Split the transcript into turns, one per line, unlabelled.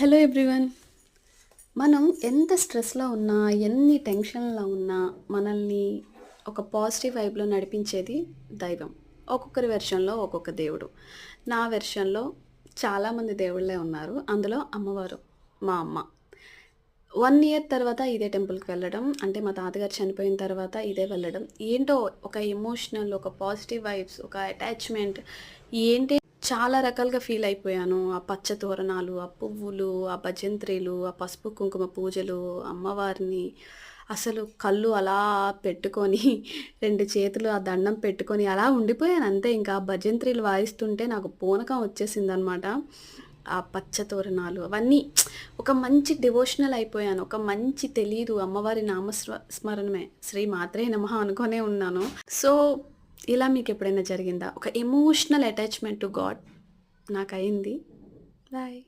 Hello everyone. మనం ఎంత స్ట్రెస్‌లో ఉన్నా, ఎన్ని టెన్షన్‌లో ఉన్నా, మనల్ని ఒక పాజిటివ్ వైబ్‌లో నడిపించేది దైవం. ఒక్కొక్కరి వెర్షన్‌లో ఒక్కొక్క దేవుడు. నా వెర్షన్‌లో చాలామంది దేవుళ్ళే ఉన్నారు. అందులో అమ్మవారు, మా అమ్మ. 1 ఇయర్ తర్వాత ఇదే టెంపుల్‌కి వెళ్ళడం, అంటే మా తాతగారు చనిపోయిన తర్వాత ఇదే వెళ్ళడం. ఏంటో ఒక ఎమోషనల్, ఒక పాజిటివ్ వైబ్స్, ఒక అటాచ్‌మెంట్ ఏంటి చాలా రకాలుగా ఫీల్ అయిపోయాను. ఆ పచ్చ తోరణాలు, ఆ పువ్వులు, ఆ భజంత్రీలు, ఆ పసుపు కుంకుమ పూజలు, అమ్మవారిని అసలు కళ్ళు అలా పెట్టుకొని 2 చేతులు ఆ దండం పెట్టుకొని అలా ఉండిపోయాను అంతే. ఇంకా ఆ భజంత్రీలు వాయిస్తుంటే నాకు పూనకం వచ్చేసిందనమాట. ఆ పచ్చ తోరణాలు అవన్నీ ఒక మంచి డివోషనల్ అయిపోయాను. ఒక మంచి తెలీదు అమ్మవారి స్మరణమే. శ్రీ మాత్రే నమః అనుకోనే ఉన్నాను. సో, ఇలా మీకెప్పుడైనా జరిగిందా? ఒక ఎమోషనల్ అటాచ్‌మెంట్ టు గాడ్ నాకయింది. బాయ్.